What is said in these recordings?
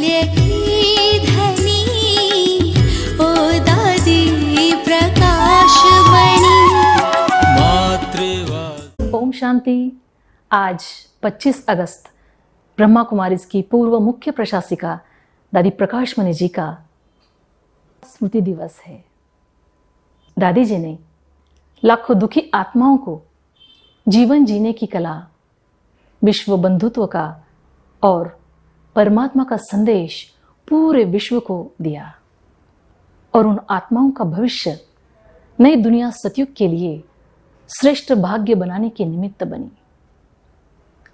वात्सल्य की धनी, ओ दादी प्रकाशमणि। ओम शांति। आज 25 अगस्त ब्रह्मा कुमारीज की पूर्व मुख्य प्रशासिका दादी प्रकाशमणि जी का स्मृति दिवस है। दादी जी ने लाखों दुखी आत्माओं को जीवन जीने की कला, विश्व बंधुत्व का और परमात्मा का संदेश पूरे विश्व को दिया और उन आत्माओं का भविष्य नई दुनिया सतयुग के लिए श्रेष्ठ भाग्य बनाने के निमित्त बनी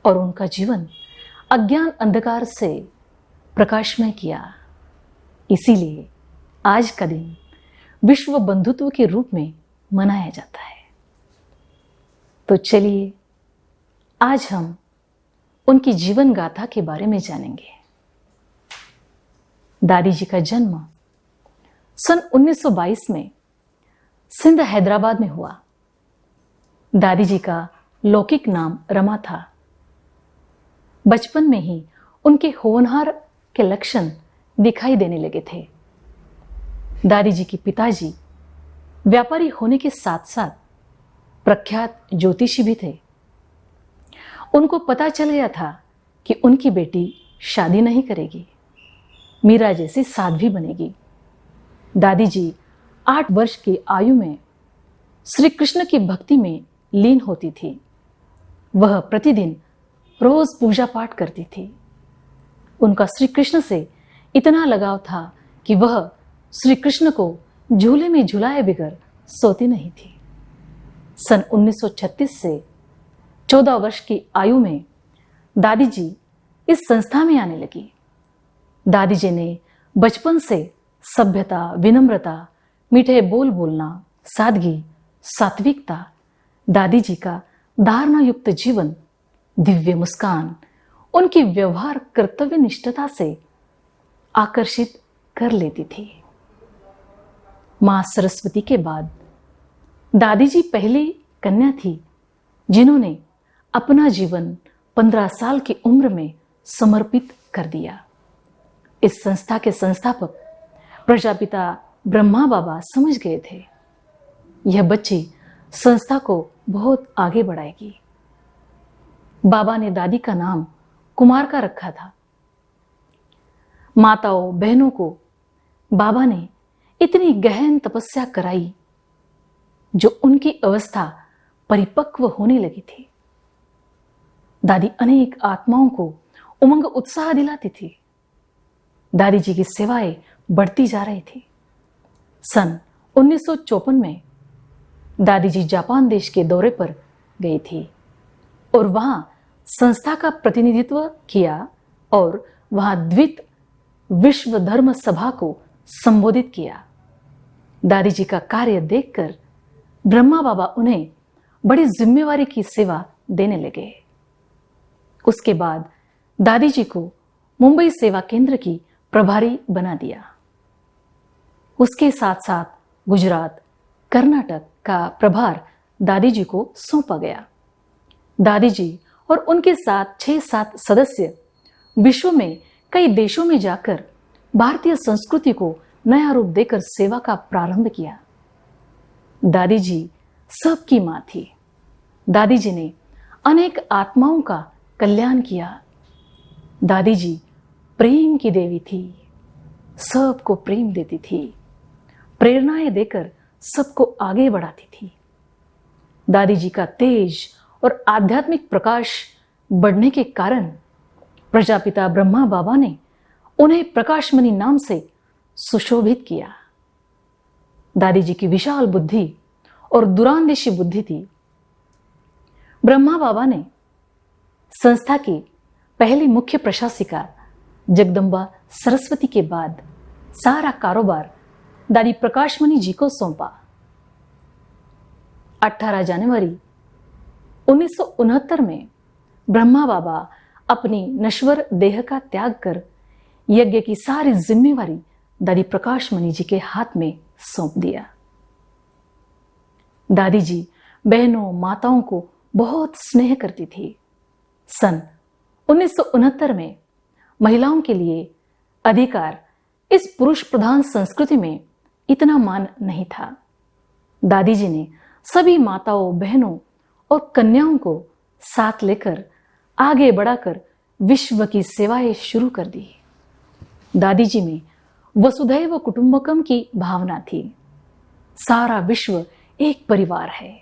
और उनका जीवन अज्ञान अंधकार से प्रकाशमय किया। इसीलिए आज का दिन विश्व बंधुत्व के रूप में मनाया जाता है। तो चलिए आज हम उनकी जीवन गाथा के बारे में जानेंगे। दादी जी का जन्म सन 1922 में सिंध हैदराबाद में हुआ। दादी जी का लौकिक नाम रमा था। बचपन में ही उनके होनहार के लक्षण दिखाई देने लगे थे। दादी जी के पिताजी व्यापारी होने के साथ साथ प्रख्यात ज्योतिषी भी थे। उनको पता चल गया था कि उनकी बेटी शादी नहीं करेगी, मीरा जैसी साध्वी बनेगी। दादी जी 8 वर्ष की आयु में श्री कृष्ण की भक्ति में लीन होती थी। वह प्रतिदिन रोज पूजा पाठ करती थी। उनका श्री कृष्ण से इतना लगाव था कि वह श्री कृष्ण को झूले में झुलाए बगैर सोती नहीं थी। सन 1936 से 14 वर्ष की आयु में दादी जी इस संस्था में आने लगी। दादी जी ने बचपन से सभ्यता, विनम्रता, मीठे बोल बोलना, सादगी, सात्विकता, दादी जी का धारणा युक्त जीवन, दिव्य मुस्कान उनकी व्यवहार कर्तव्य निष्ठता से आकर्षित कर लेती थी। मां सरस्वती के बाद दादी जी पहली कन्या थी जिन्होंने अपना जीवन 15 साल की उम्र में समर्पित कर दिया। इस संस्था के संस्थापक प्रजापिता ब्रह्मा बाबा समझ गए थे, यह बच्ची संस्था को बहुत आगे बढ़ाएगी। बाबा ने दादी का नाम कुमार का रखा था। माताओं बहनों को बाबा ने इतनी गहन तपस्या कराई जो उनकी अवस्था परिपक्व होने लगी थी। दादी अनेक आत्माओं को उमंग उत्साह दिलाती थी। दादी जी की सेवाएं बढ़ती जा रही थी। सन 1954 में दादी जी जापान देश के दौरे पर गई थी और वहां संस्था का प्रतिनिधित्व किया और वहां द्वित विश्व धर्म सभा को संबोधित किया। दादी जी का कार्य देखकर ब्रह्मा बाबा उन्हें बड़ी जिम्मेवारी की सेवा देने लगे। उसके बाद दादी जी को मुंबई सेवा केंद्र की प्रभारी बना दिया। उसके साथ साथ गुजरात, कर्नाटक का प्रभार दादी जी को सौंपा गया। दादी जी और उनके साथ 6-7 सदस्य विश्व में कई देशों में जाकर भारतीय संस्कृति को नया रूप देकर सेवा का प्रारंभ किया। दादी जी सबकी मां थी। दादी जी ने अनेक आत्माओं का कल्याण किया। दादी जी प्रेम की देवी थी, सबको प्रेम देती थी, प्रेरणाएं देकर सबको आगे बढ़ाती थी। दादी जी का तेज और आध्यात्मिक प्रकाश बढ़ने के कारण प्रजापिता ब्रह्मा बाबा ने उन्हें प्रकाशमणि नाम से सुशोभित किया। दादी जी की विशाल बुद्धि और दूरांदेशी बुद्धि थी। ब्रह्मा बाबा ने संस्था की पहली मुख्य प्रशासिका जगदम्बा सरस्वती के बाद सारा कारोबार दादी प्रकाशमणि जी को सौंपा। 18 जनवरी 1969 में ब्रह्मा बाबा अपनी नश्वर देह का त्याग कर यज्ञ की सारी जिम्मेवारी दादी प्रकाशमणि जी के हाथ में सौंप दिया। दादी जी बहनों माताओं को बहुत स्नेह करती थी। सन 1969 में महिलाओं के लिए अधिकार इस पुरुष प्रधान संस्कृति में इतना मान नहीं था। दादी जी ने सभी माताओं, बहनों और कन्याओं को साथ लेकर आगे बढ़ाकर विश्व की सेवाएं शुरू कर दी। दादी जी में वसुधैव कुटुंबकम की भावना थी। सारा विश्व एक परिवार है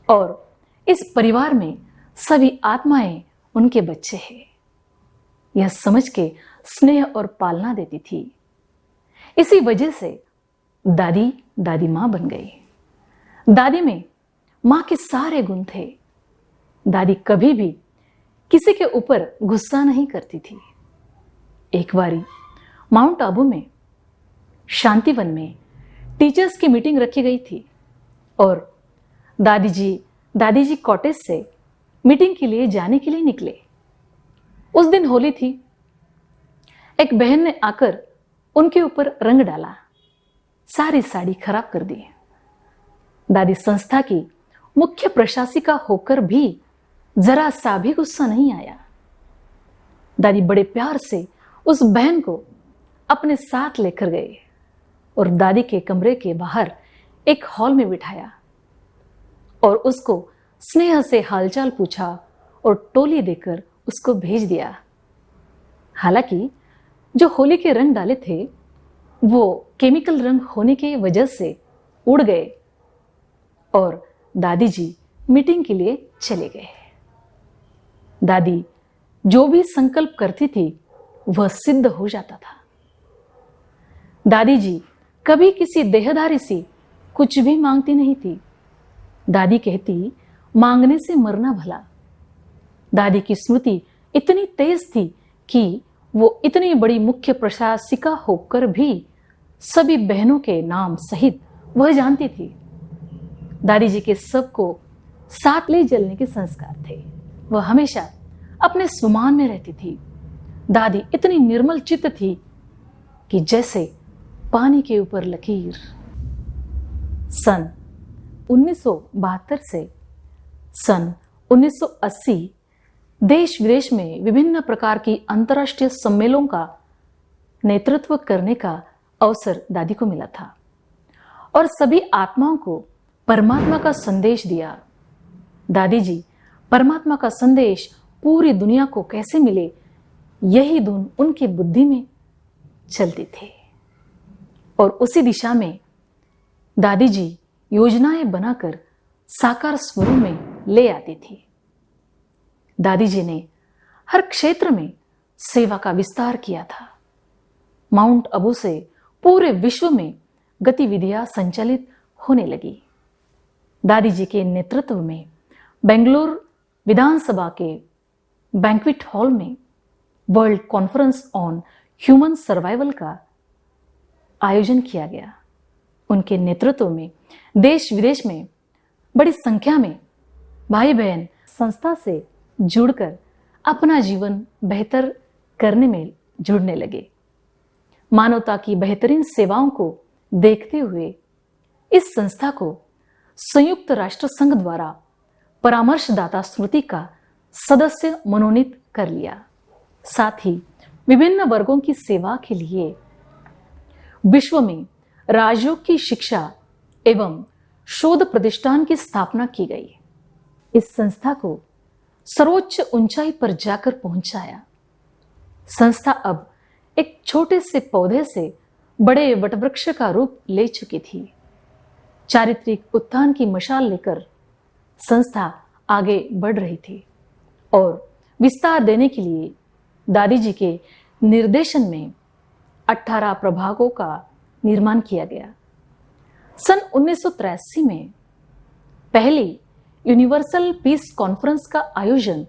और इस परिवार में सभी आत्माएं उनके बच्चे हैं, यह समझ के स्नेह और पालना देती थी। इसी वजह से दादी दादी मां बन गई। दादी में मां के सारे गुण थे। दादी कभी भी किसी के ऊपर गुस्सा नहीं करती थी। एक बारी माउंट आबू में शांतिवन में टीचर्स की मीटिंग रखी गई थी और दादी जी कॉटेज से मीटिंग के लिए जाने के लिए निकले। उस दिन होली थी। एक बहन ने आकर उनके ऊपर रंग डाला, सारी साड़ी खराब कर दी। दादी संस्था की मुख्य प्रशासिका होकर भी जरा सा भी गुस्सा नहीं आया। दादी बड़े प्यार से उस बहन को अपने साथ लेकर गए और दादी के कमरे के बाहर एक हॉल में बिठाया और उसको स्नेह से हालचाल पूछा और टोली देकर उसको भेज दिया। हालांकि जो होली के रंग डाले थे वो केमिकल रंग होने की वजह से उड़ गए और दादी जी मीटिंग के लिए चले गए। दादी जो भी संकल्प करती थी वह सिद्ध हो जाता था। दादी जी कभी किसी देहधारी से कुछ भी मांगती नहीं थी। दादी कहती, मांगने से मरना भला। दादी की स्मृति इतनी तेज थी कि वो इतनी बड़ी मुख्य प्रशासिका होकर भी सभी बहनों के नाम सहित वह जानती थी। दादी जी के सबको साथ ले चलने के संस्कार थे। वह हमेशा अपने स्वमान में रहती थी। दादी इतनी निर्मल चित्त थी कि जैसे पानी के ऊपर लकीर। सन 1972 से सन 1980 देश विदेश में विभिन्न प्रकार की अंतर्राष्ट्रीय सम्मेलनों का नेतृत्व करने का अवसर दादी को मिला था और सभी आत्माओं को परमात्मा का संदेश दिया। दादी जी परमात्मा का संदेश पूरी दुनिया को कैसे मिले, यही धुन उनकी बुद्धि में चलती थी और उसी दिशा में दादी जी योजनाएं बनाकर साकार स्वरूप में ले आती थी। दादी जी ने हर क्षेत्र में सेवा का विस्तार किया था। माउंट आबू से पूरे विश्व में गतिविधियां संचालित होने लगी। दादी जी के नेतृत्व में बेंगलुरु विधानसभा के बैंक्वेट हॉल में world conference on human survival का आयोजन किया गया। उनके नेतृत्व में देश विदेश में बड़ी संख्या में भाई बहन संस्था से जुड़कर अपना जीवन बेहतर करने में जुड़ने लगे। मानवता की बेहतरीन सेवाओं को देखते हुए इस संस्था को संयुक्त राष्ट्र संघ द्वारा परामर्शदाता स्मृति का सदस्य मनोनीत कर लिया। साथ ही विभिन्न वर्गों की सेवा के लिए विश्व में राजयोग की शिक्षा एवं शोध प्रतिष्ठान की स्थापना की गई। इस संस्था को सर्वोच्च ऊंचाई पर जाकर पहुंचाया। संस्था अब एक छोटे से पौधे से बड़े वटवृक्ष का रूप ले चुकी थी। चारित्रिक उत्थान की मशाल लेकर संस्था आगे बढ़ रही थी और विस्तार देने के लिए दादी जी के निर्देशन में 18 प्रभागों का निर्माण किया गया। सन 1983 में पहली यूनिवर्सल पीस कॉन्फ्रेंस का आयोजन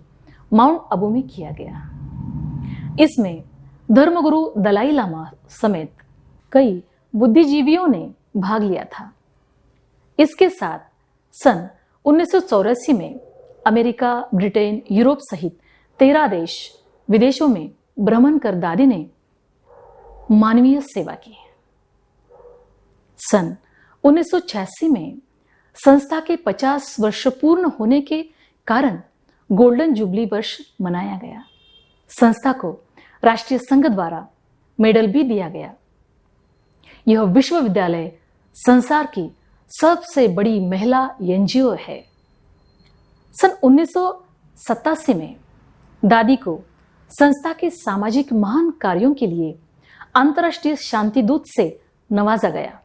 माउंट आबू में किया गया। इसमें धर्मगुरु दलाई लामा समेत कई बुद्धिजीवियों ने भाग लिया था। इसके साथ सन 1984 में अमेरिका, ब्रिटेन, यूरोप सहित 13 देश विदेशों में भ्रमण कर दादी ने मानवीय सेवा की। सन 1986 में संस्था के 50 वर्ष पूर्ण होने के कारण गोल्डन जुबली वर्ष मनाया गया। संस्था को राष्ट्रीय संघ द्वारा मेडल भी दिया गया। यह विश्वविद्यालय संसार की सबसे बड़ी महिला एनजीओ है। सन 1987 में दादी को संस्था के सामाजिक महान कार्यों के लिए अंतर्राष्ट्रीय शांति दूत से नवाजा गया।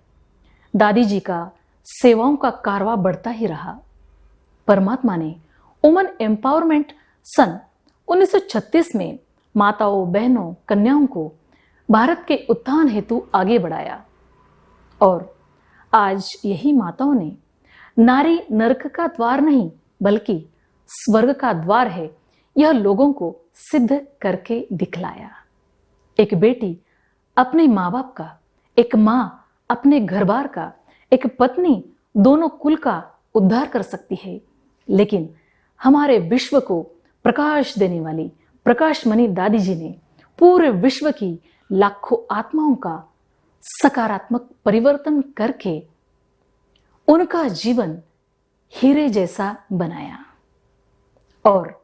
दादी जी का सेवाओं का कारवा बढ़ता ही रहा। परमात्मा ने वुमन एम्पावरमेंट सन 1936 में माताओं, बहनों, कन्याओं को भारत के उत्थान हेतु आगे बढ़ाया और आज यही माताओं ने नारी नरक का द्वार नहीं बल्कि स्वर्ग का द्वार है, यह लोगों को सिद्ध करके दिखलाया। एक बेटी अपने माँ बाप का, एक माँ अपने घर बार का, एक पत्नी दोनों कुल का उद्धार कर सकती है। लेकिन हमारे विश्व को प्रकाश देने वाली प्रकाशमणि दादी जी ने पूरे विश्व की लाखों आत्माओं का सकारात्मक परिवर्तन करके उनका जीवन हीरे जैसा बनाया और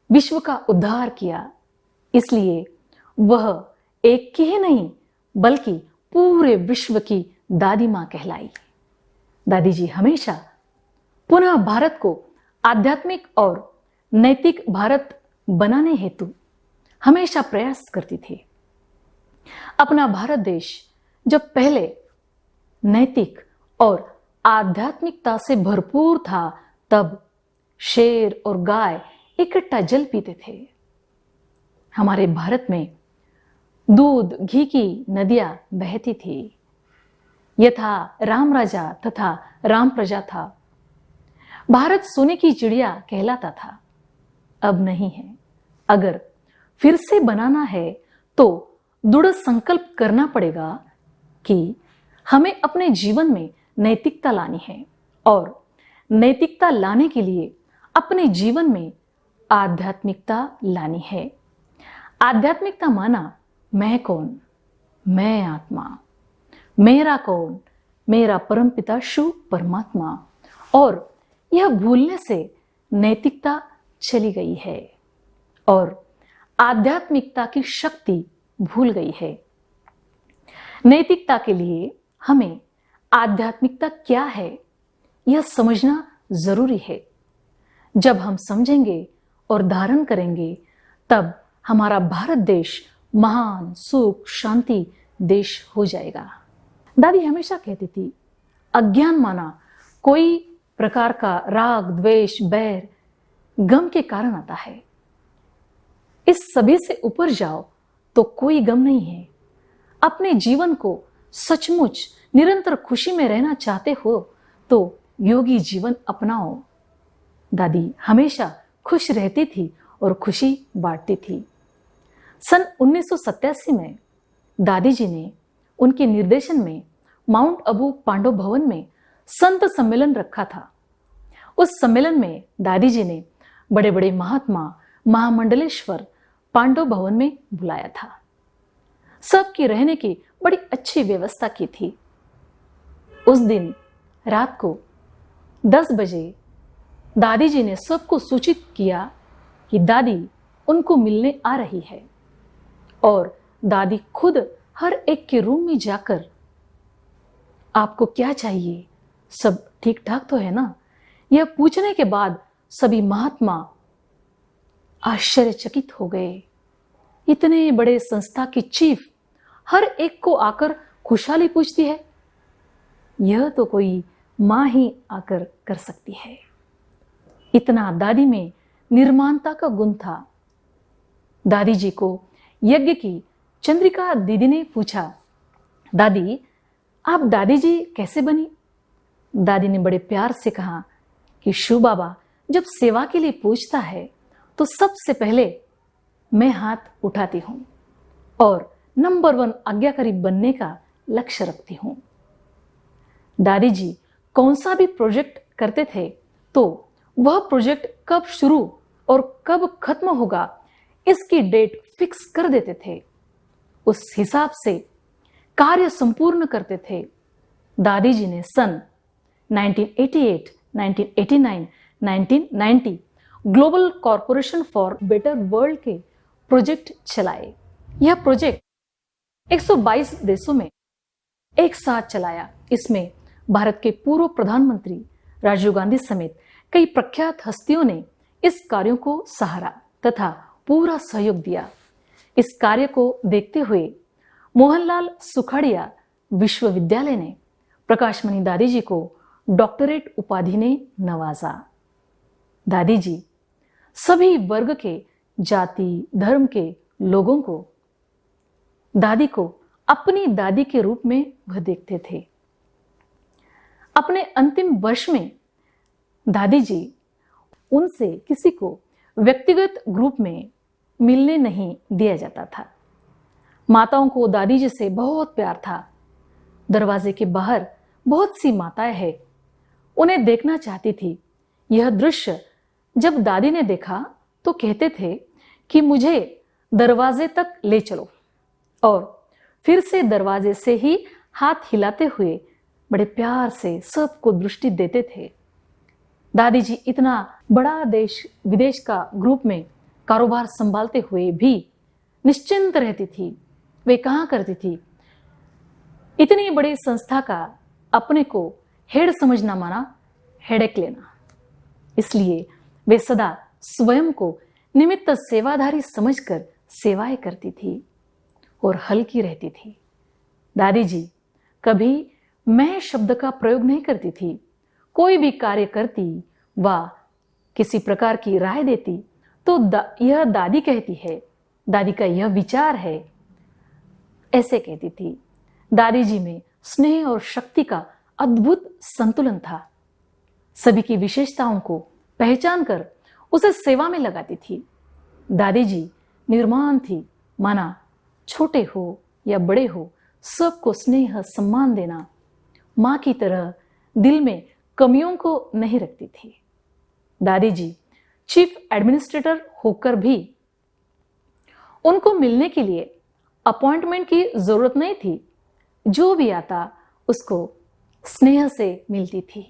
विश्व का उद्धार किया। इसलिए वह एक की ही नहीं बल्कि पूरे विश्व की दादी मां कहलाई। दादी जी हमेशा पुनः भारत को आध्यात्मिक और नैतिक भारत बनाने हेतु हमेशा प्रयास करती थी। अपना भारत देश जब पहले नैतिक और आध्यात्मिकता से भरपूर था, तब शेर और गाय इकट्ठा जल पीते थे। हमारे भारत में दूध घी की नदियां बहती थी। यथा राम राजा तथा राम प्रजा था। भारत सोने की चिड़िया कहलाता था। अब नहीं है। अगर फिर से बनाना है तो दृढ़ संकल्प करना पड़ेगा कि हमें अपने जीवन में नैतिकता लानी है और नैतिकता लाने के लिए अपने जीवन में आध्यात्मिकता लानी है। आध्यात्मिकता माना मैं कौन, मैं आत्मा, मेरा कौन, मेरा परमपिता शिव परमात्मा, और यह भूलने से नैतिकता चली गई है और आध्यात्मिकता की शक्ति भूल गई है। नैतिकता के लिए हमें आध्यात्मिकता क्या है यह समझना जरूरी है। जब हम समझेंगे और धारण करेंगे तब हमारा भारत देश महान सुख शांति देश हो जाएगा। दादी हमेशा कहती थी, अज्ञान माना कोई प्रकार का राग, द्वेष, बैर, गम के कारण आता है। इस सभी से ऊपर जाओ तो कोई गम नहीं है। अपने जीवन को सचमुच निरंतर खुशी में रहना चाहते हो तो योगी जीवन अपनाओ। दादी हमेशा खुश रहती थी और खुशी बांटती थी। सन 1987 में दादी जी ने उनके निर्देशन में माउंट आबू पांडव भवन में संत सम्मेलन रखा था। उस सम्मेलन में दादी जी ने बड़े बड़े महात्मा, महामंडलेश्वर पांडव भवन में बुलाया था। सबकी रहने की बड़ी अच्छी व्यवस्था की थी। उस दिन रात को 10 बजे दादी जी ने सबको सूचित किया कि दादी उनको मिलने आ रही है और दादी खुद हर एक के रूम में जाकर आपको क्या चाहिए, सब ठीक ठाक तो है ना, यह पूछने के बाद सभी महात्मा आश्चर्यचकित हो गए। इतने बड़े संस्था की चीफ हर एक को आकर खुशहाली पूछती है, यह तो कोई मां ही आकर कर सकती है। इतना दादी में निर्माणता का गुण था। दादी जी को यज्ञ की चंद्रिका दीदी ने पूछा, दादी आप दादी जी कैसे बनी? दादी ने बड़े प्यार से कहा कि शिव बाबा जब सेवा के लिए पूछता है तो सबसे पहले मैं हाथ उठाती हूं और नंबर 1 आज्ञाकारी बनने का लक्ष्य रखती हूं। दादी जी कौन सा भी प्रोजेक्ट करते थे तो वह प्रोजेक्ट कब शुरू और कब खत्म होगा इसकी डेट फिक्स कर देते थे। उस हिसाब से कार्य संपूर्ण करते थे। दादी जी ने सन 1988, 1989, 1990 global corporation for better world के प्रोजेक्ट चलाए। यह प्रोजेक्ट 122 देशों में एक साथ चलाया। इसमें भारत के पूर्व प्रधानमंत्री राजीव गांधी समेत कई प्रख्यात हस्तियों ने इस कार्यों को सहारा तथा पूरा सहयोग दिया। इस कार्य को देखते हुए मोहनलाल सुखाड़िया विश्वविद्यालय ने प्रकाशमणि दादी जी को डॉक्टरेट उपाधि ने नवाजा। दादी जी सभी वर्ग के, जाति धर्म के लोगों को दादी को अपनी दादी के रूप में वह देखते थे। अपने अंतिम वर्ष में दादी जी उनसे किसी को व्यक्तिगत ग्रुप में मिलने नहीं दिया जाता था। माताओं को दादी जी से बहुत प्यार था। दरवाजे के बाहर बहुत सी माताएं हैं, उन्हें देखना चाहती थी। यह दृश्य जब दादी ने देखा तो कहते थे कि मुझे दरवाजे तक ले चलो, और फिर से दरवाजे से ही हाथ हिलाते हुए बड़े प्यार से सबको दृष्टि देते थे। दादी जी इतना बड़ा देश विदेश का ग्रुप में कारोबार संभालते हुए भी निश्चिंत रहती थी। वे कहा करती थी, इतनी बड़ी संस्था का अपने को हेड समझना माना हेडेक लेना। इसलिए वे सदा स्वयं को निमित्त सेवाधारी समझकर सेवाएं करती थी और हल्की रहती थी। दादी जी कभी मैं शब्द का प्रयोग नहीं करती थी। कोई भी कार्य करती व किसी प्रकार की राय देती तो यह दादी कहती है, दादी का यह विचार है, ऐसे कहती थी। दादी जी में स्नेह और शक्ति का अद्भुत संतुलन था। सभी की विशेषताओं को पहचान कर उसे सेवा में लगाती थी। दादी जी निर्माण थी, माना छोटे हो या बड़े हो सबको स्नेह सम्मान देना। मां की तरह दिल में कमियों को नहीं रखती थी। दादी जी चीफ एडमिनिस्ट्रेटर होकर भी उनको मिलने के लिए अपॉइंटमेंट की जरूरत नहीं थी। जो भी आता उसको स्नेह से मिलती थी।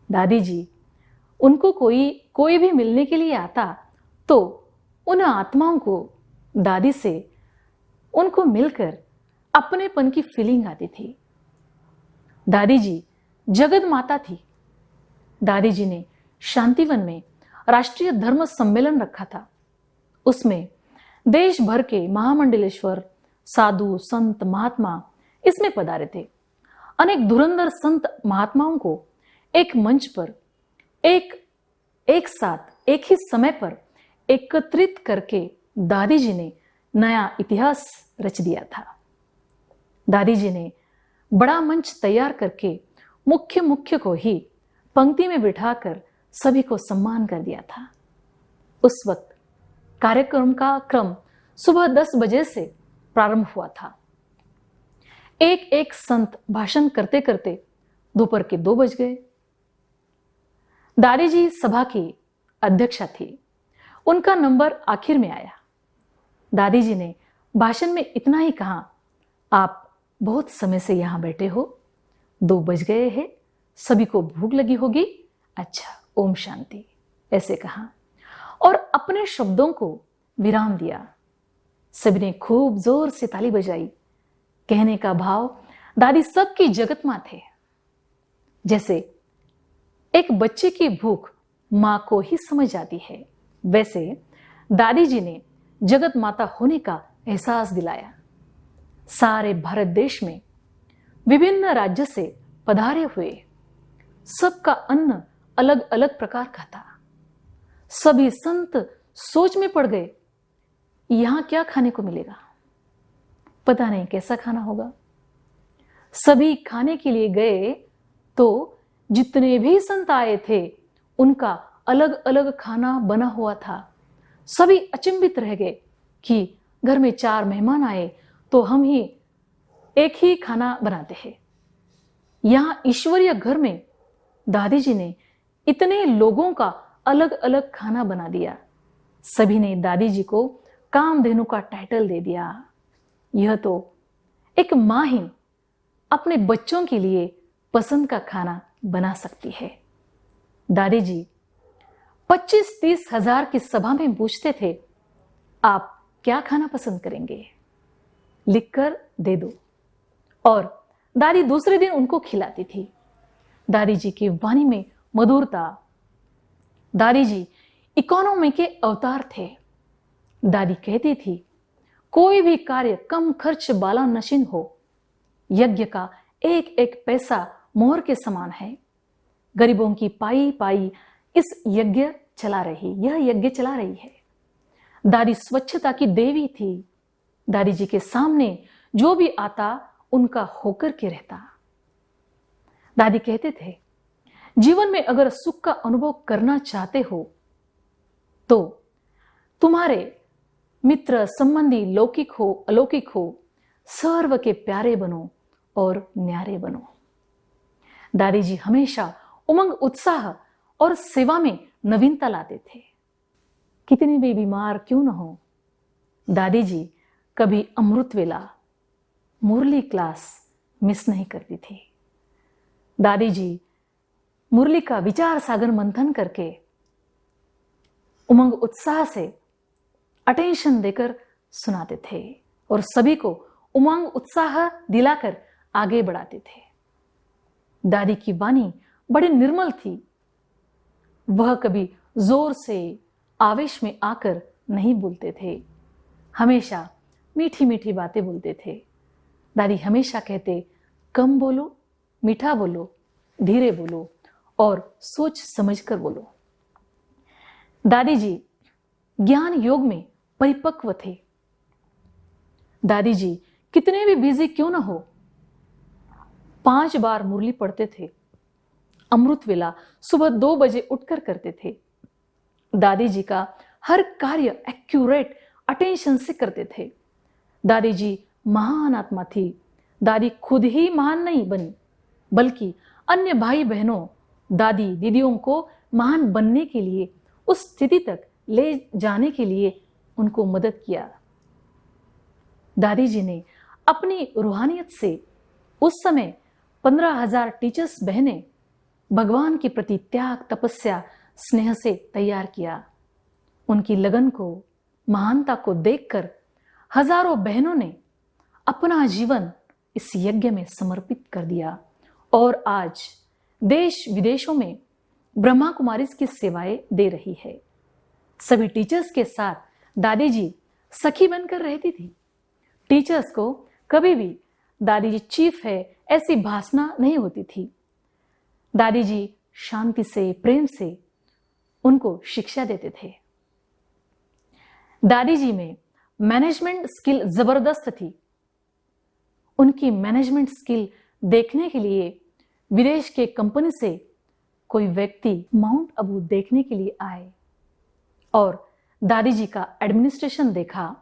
दादी जी उनको कोई भी मिलने के लिए आता तो उन आत्माओं को दादी से उनको मिलकर अपनेपन की फीलिंग आती थी। दादी जी जगत माता थी। दादी जी ने शांतिवन में राष्ट्रीय धर्म सम्मेलन रखा था। उसमें देश भर के महामंडलेश्वर, साधु, संत, महात्मा इसमें पधारे थे। अनेक धुरंधर संत महात्माओं को एक मंच पर एक साथ एक ही समय पर एकत्रित करके दादी जी ने नया इतिहास रच दिया था। दादी जी ने बड़ा मंच तैयार करके मुख्य को ही पंक्ति में बिठाकर सभी को सम्मान कर दिया था। उस वक्त कार्यक्रम का क्रम सुबह 10 बजे से प्रारंभ हुआ था। एक संत भाषण करते करते दोपहर के 2 बज गए। दादी जी सभा की अध्यक्षा थी। उनका नंबर आखिर में आया। दादी जी ने भाषण में इतना ही कहा, आप बहुत समय से यहां बैठे हो, 2 बज गए हैं, सभी को भूख लगी होगी, अच्छा ओम शांति, ऐसे कहा और अपने शब्दों को विराम दिया। सभी ने खूब जोर से ताली बजाई। कहने का भाव दादी सबकी जगत मां थे। जैसे एक बच्चे की भूख मां को ही समझ आती है, वैसे दादी जी ने जगत माता होने का एहसास दिलाया। सारे भारत देश में विभिन्न राज्य से पधारे हुए सबका अन्न अलग अलग प्रकार का था। सभी संत सोच में पड़ गए, यहां क्या खाने को मिलेगा, पता नहीं कैसा खाना होगा। सभी खाने के लिए गए तो जितने भी संत आए थे उनका अलग अलग खाना बना हुआ था। सभी अचंभित रह गए कि घर में 4 मेहमान आए तो हम ही एक ही खाना बनाते हैं। यहां ईश्वरीय घर में दादी जी ने इतने लोगों का अलग अलग खाना बना दिया। सभी ने दादी जी को कामधेनु का टाइटल दे दिया। यह तो एक मां ही अपने बच्चों के लिए पसंद का खाना बना सकती है। दादी जी 25-30 हजार की सभा में पूछते थे, आप क्या खाना पसंद करेंगे? लिखकर दे दो। और दादी दूसरे दिन उनको खिलाती थी। दादी जी की वाणी में मधुरता। दादी जी इकोनॉमी के अवतार थे। दादी कहती थी, कोई भी कार्य कम खर्च वाला नशीन हो। यज्ञ का एक एक पैसा मोहर के समान है। गरीबों की पाई पाई इस यज्ञ चला रही यह यज्ञ चला रही है। दादी स्वच्छता की देवी थी। दादी जी के सामने जो भी आता उनका होकर के रहता। दादी कहते थे, जीवन में अगर सुख का अनुभव करना चाहते हो तो तुम्हारे मित्र संबंधी लौकिक हो अलौकिक हो, सर्व के प्यारे बनो और न्यारे बनो। दादी जी हमेशा उमंग उत्साह और सेवा में नवीनता लाते थे। कितने भी बीमार क्यों न हो, दादी जी कभी अमृत वेला मुरली क्लास मिस नहीं करती थी। दादी जी मुरली का विचार सागर मंथन करके उमंग उत्साह से अटेंशन देकर सुनाते थे और सभी को उमंग उत्साह दिलाकर आगे बढ़ाते थे। दादी की वाणी बड़ी निर्मल थी। वह कभी जोर से आवेश में आकर नहीं बोलते थे, हमेशा मीठी मीठी बातें बोलते थे। दादी हमेशा कहते, कम बोलो, मीठा बोलो, धीरे बोलो और सोच समझकर बोलो। दादी जी ज्ञान योग में परिपक्व थे। दादी जी कितने भी बिजी क्यों ना हो, 5 बार मुरली पढ़ते थे। अमृत वेला सुबह 2 बजे उठकर करते थे। दादी जी का हर कार्य एक्यूरेट अटेंशन से करते थे। दादी जी महान आत्मा थी। दादी खुद ही महान नहीं बनी, बल्कि अन्य भाई बहनों, दादी दीदियों को महान बनने के लिए, उस स्थिति तक ले जाने के लिए उनको मदद किया। दादी जी ने अपनी रूहानियत से उस समय 15,000 टीचर्स बहनें भगवान के प्रति त्याग, तपस्या, स्नेह से तैयार किया। उनकी लगन को, महानता को देखकर हजारों बहनों ने अपना जीवन इस यज्ञ में समर्पित कर दिया और आज देश विदेशों में ब्रह्मा कुमारी की सेवाएं दे रही है। सभी टीचर्स के साथ दादी जी सखी बनकर रहती थी। टीचर्स को कभी भी दादी जी चीफ है ऐसी भाषणा नहीं होती थी। दादी जी शांति से, प्रेम से उनको शिक्षा देते थे। दादी जी में मैनेजमेंट स्किल जबरदस्त थी। उनकी मैनेजमेंट स्किल देखने के लिए विदेश के कंपनी से कोई व्यक्ति माउंट आबू देखने के लिए आए और दादी जी का एडमिनिस्ट्रेशन देखा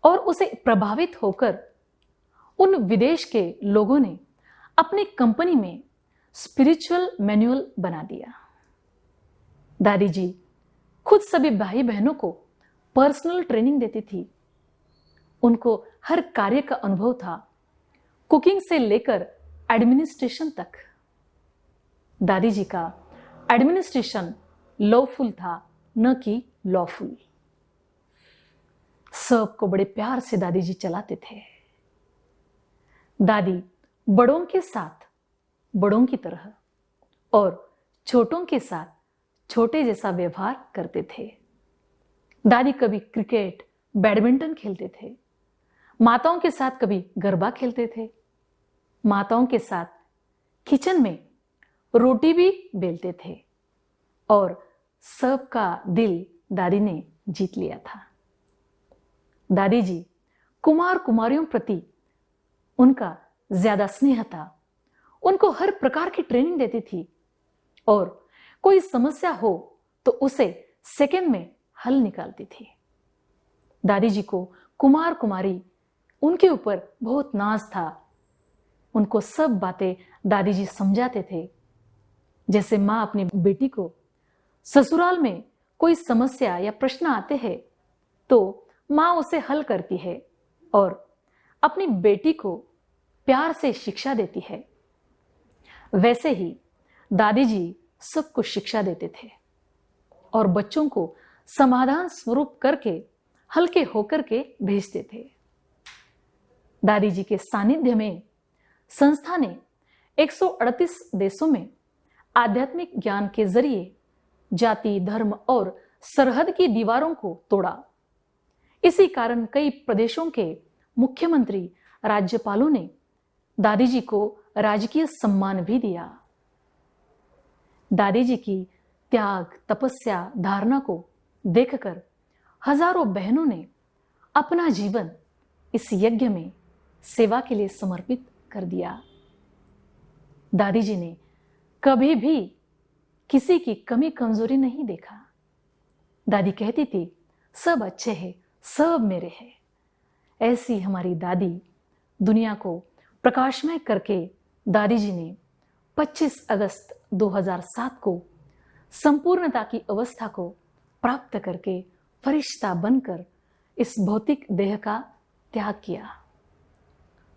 और उसे प्रभावित होकर उन विदेश के लोगों ने अपनी कंपनी में स्पिरिचुअल मैनुअल बना दिया। दादी जी खुद सभी भाई बहनों को पर्सनल ट्रेनिंग देती थी। उनको हर कार्य का अनुभव था, कुकिंग से लेकर एडमिनिस्ट्रेशन तक। दादी जी का एडमिनिस्ट्रेशन लॉफुल था, न कि लॉफुल। सबको बड़े प्यार से दादी जी चलाते थे। दादी बड़ों के साथ बड़ों की तरह और छोटों के साथ छोटे जैसा व्यवहार करते थे। दादी कभी क्रिकेट, बैडमिंटन खेलते थे। माताओं के साथ कभी गरबा खेलते थे। माताओं के साथ किचन में रोटी भी बेलते थे और सबका दिल दादी ने जीत लिया था। दादी जी कुमार कुमारियों प्रति उनका ज्यादा स्नेह था। उनको हर प्रकार की ट्रेनिंग देती थी और कोई समस्या हो तो उसे सेकंड में हल निकालती थी। दादी जी को कुमार कुमारी उनके ऊपर बहुत नाज था। उनको सब बातें दादी जी समझाते थे। जैसे माँ अपनी बेटी को ससुराल में कोई समस्या या प्रश्न आते हैं तो माँ उसे हल करती है और अपनी बेटी को प्यार से शिक्षा देती है, वैसे ही दादी जी सबको शिक्षा देते थे और बच्चों को समाधान स्वरूप करके हल्के होकर के भेजते थे। दादी जी के सानिध्य में संस्था ने 138 देशों में आध्यात्मिक ज्ञान के जरिए जाति, धर्म और सरहद की दीवारों को तोड़ा। इसी कारण कई प्रदेशों के मुख्यमंत्री, राज्यपालों ने दादी जी को राजकीय सम्मान भी दिया। दादी जी की त्याग, तपस्या, धारणा को देखकर हजारों बहनों ने अपना जीवन इस यज्ञ में सेवा के लिए समर्पित कर दिया। दादी जी ने कभी भी किसी की कमी कमजोरी नहीं देखा। दादी कहती थी, सब अच्छे हैं, सब मेरे हैं। ऐसी हमारी दादी दुनिया को प्रकाशमय करके दादी जी ने 25 अगस्त 2007 को संपूर्णता की अवस्था को प्राप्त करके फरिश्ता बनकर इस भौतिक देह का त्याग किया।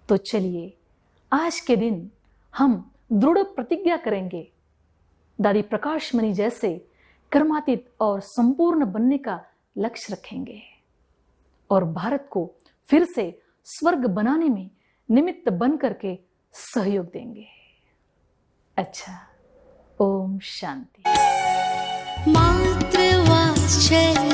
तो चलिए आज के दिन हम दृढ़ प्रतिज्ञा करेंगे, दादी प्रकाशमणि जैसे कर्मातीत और संपूर्ण बनने का लक्ष्य रखेंगे और भारत को फिर से स्वर्ग बनाने में निमित्त बन करके सहयोग देंगे। अच्छा, ओम शांति। मातृवात्सल्य